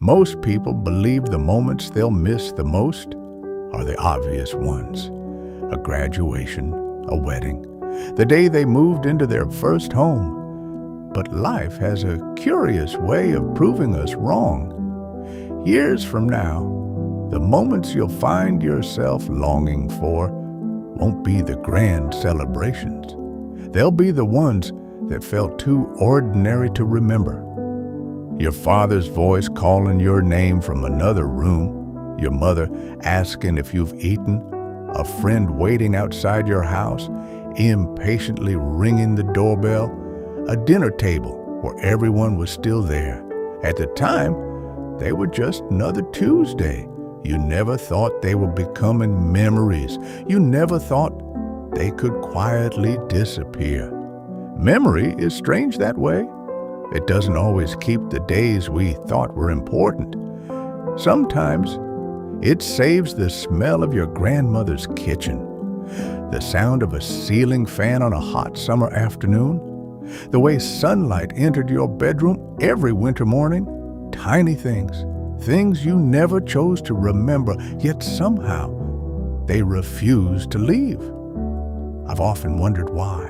Most people believe the moments they'll miss the most are the obvious ones. A graduation, a wedding, the day they moved into their first home. But life has a curious way of proving us wrong. Years from now, the moments you'll find yourself longing for won't be the grand celebrations. They'll be the ones that felt too ordinary to remember. Your father's voice calling your name from another room, your mother asking if you've eaten, a friend waiting outside your house, impatiently ringing the doorbell, a dinner table where everyone was still there. At the time, they were just another Tuesday. You never thought they were becoming memories. You never thought they could quietly disappear. Memory is strange that way. It doesn't always keep the days we thought were important. Sometimes it saves the smell of your grandmother's kitchen, the sound of a ceiling fan on a hot summer afternoon, the way sunlight entered your bedroom every winter morning. Tiny things you never chose to remember, yet somehow they refuse to leave. I've often wondered why.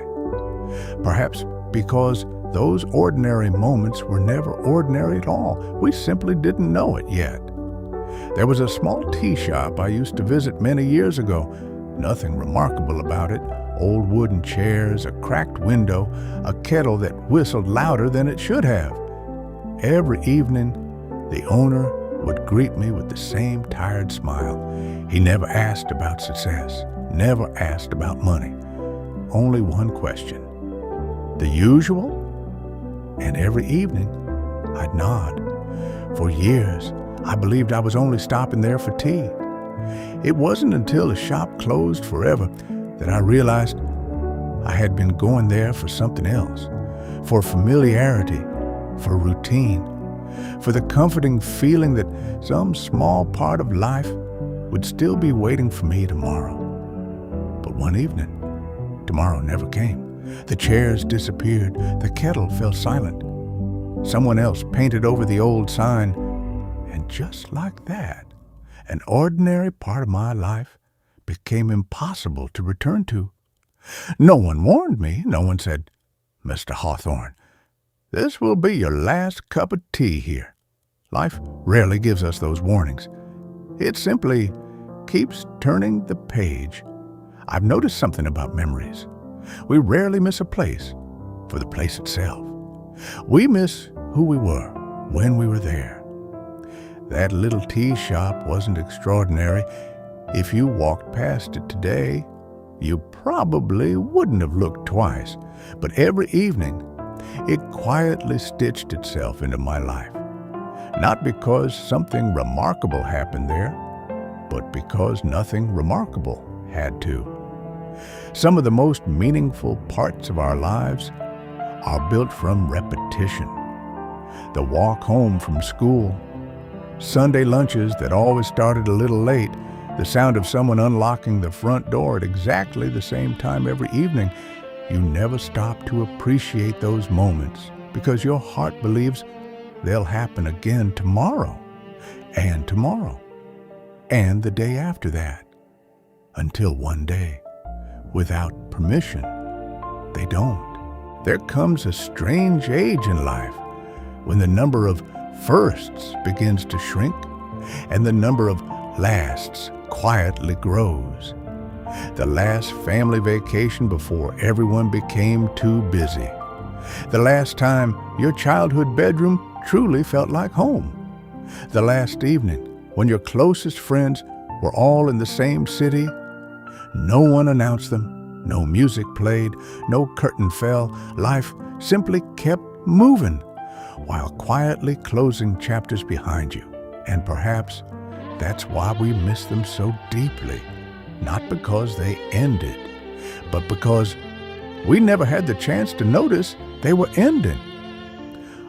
Perhaps because those ordinary moments were never ordinary at all. We simply didn't know it yet. There was a small tea shop I used to visit many years ago. Nothing remarkable about it. Old wooden chairs, a cracked window, a kettle that whistled louder than it should have. Every evening, the owner would greet me with the same tired smile. He never asked about success, never asked about money. Only one question. The usual? And every evening, I'd nod. For years, I believed I was only stopping there for tea. It wasn't until the shop closed forever that I realized I had been going there for something else, for familiarity, for routine, for the comforting feeling that some small part of life would still be waiting for me tomorrow. But one evening, tomorrow never came. The chairs disappeared. The kettle fell silent. Someone else painted over the old sign. And just like that, an ordinary part of my life became impossible to return to. No one warned me. No one said, "Mr. Hawthorne, this will be your last cup of tea here." Life rarely gives us those warnings. It simply keeps turning the page. I've noticed something about memories. We rarely miss a place for the place itself. We miss who we were when we were there. That little tea shop wasn't extraordinary. If you walked past it today, you probably wouldn't have looked twice. But every evening, it quietly stitched itself into my life. Not because something remarkable happened there, but because nothing remarkable had to. Some of the most meaningful parts of our lives are built from repetition. The walk home from school, Sunday lunches that always started a little late, the sound of someone unlocking the front door at exactly the same time every evening. You never stop to appreciate those moments because your heart believes they'll happen again tomorrow, and tomorrow, and the day after that, until one day, without permission, they don't. There comes a strange age in life when the number of firsts begins to shrink and the number of lasts quietly grows. The last family vacation before everyone became too busy. The last time your childhood bedroom truly felt like home. The last evening when your closest friends were all in the same city. No one announced them, no music played, no curtain fell. Life simply kept moving while quietly closing chapters behind you. And perhaps that's why we miss them so deeply. Not because they ended, but because we never had the chance to notice they were ending.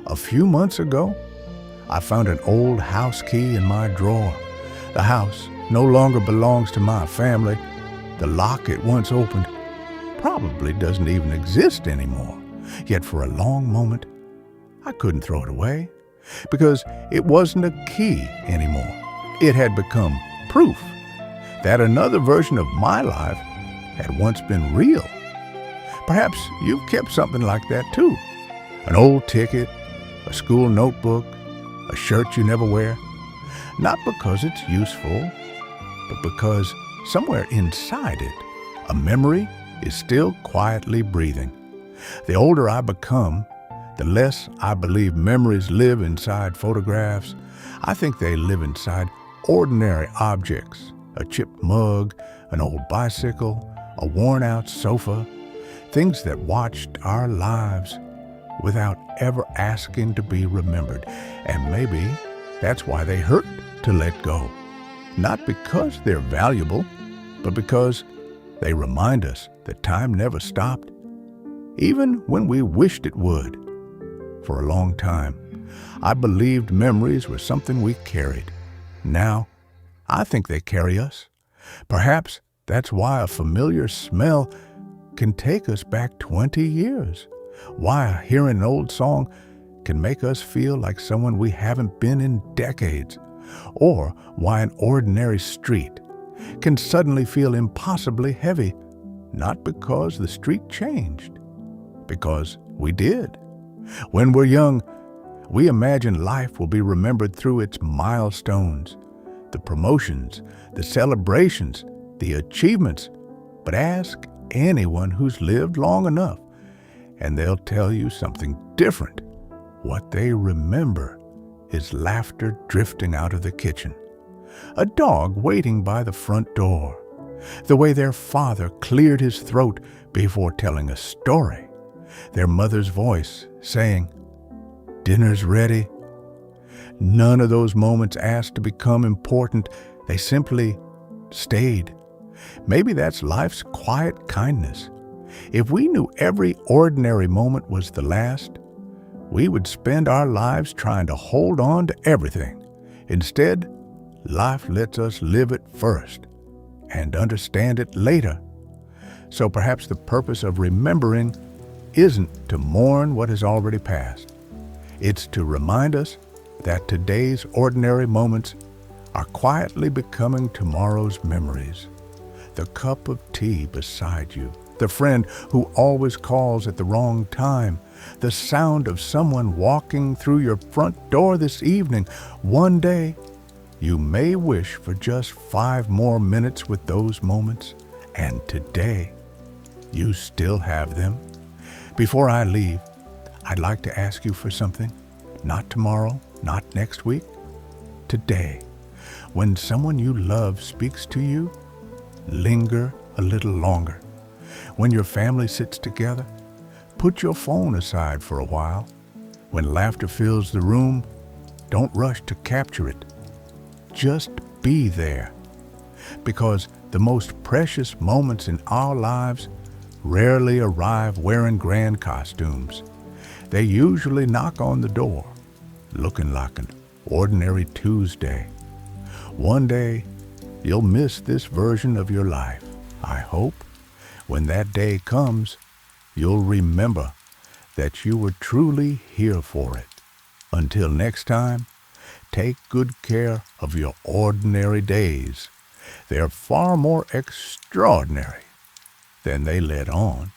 A few months ago, I found an old house key in my drawer. The house no longer belongs to my family. The lock it once opened probably doesn't even exist anymore. Yet for a long moment, I couldn't throw it away. because it wasn't a key anymore. It had become proof that another version of my life had once been real. Perhaps you've kept something like that too. An old ticket, a school notebook, a shirt you never wear. Not because it's useful, but because somewhere inside it, a memory is still quietly breathing. The older I become, the less I believe memories live inside photographs. I think they live inside ordinary objects, a chipped mug, an old bicycle, a worn-out sofa, things that watched our lives without ever asking to be remembered. And maybe that's why they hurt to let go. Not because they're valuable, but because they remind us that time never stopped, even when we wished it would. For a long time, I believed memories were something we carried. Now, I think they carry us. Perhaps that's why a familiar smell can take us back 20 years. Why hearing an old song can make us feel like someone we haven't been in decades. Or why an ordinary street can suddenly feel impossibly heavy, not because the street changed, because we did. When we're young, we imagine life will be remembered through its milestones, the promotions, the celebrations, the achievements. But ask anyone who's lived long enough, and they'll tell you something different. What they remember is laughter drifting out of the kitchen, a dog waiting by the front door, the way their father cleared his throat before telling a story, their mother's voice saying, "Dinner's ready." None of those moments asked to become important. They simply stayed. Maybe that's life's quiet kindness. If we knew every ordinary moment was the last, we would spend our lives trying to hold on to everything. Instead, life lets us live it first and understand it later. So perhaps the purpose of remembering isn't to mourn what has already passed. It's to remind us that today's ordinary moments are quietly becoming tomorrow's memories. The cup of tea beside you, the friend who always calls at the wrong time, the sound of someone walking through your front door this evening. One day, you may wish for just 5 more minutes with those moments, and today, you still have them. Before I leave, I'd like to ask you for something. Not tomorrow, not next week. Today, when someone you love speaks to you, linger a little longer. When your family sits together, put your phone aside for a while. When laughter fills the room, don't rush to capture it. Just be there. Because the most precious moments in our lives rarely arrive wearing grand costumes. They usually knock on the door, looking like an ordinary Tuesday. One day, you'll miss this version of your life. I hope when that day comes, you'll remember that you were truly here for it. Until next time, take good care of your ordinary days. They're far more extraordinary than they let on.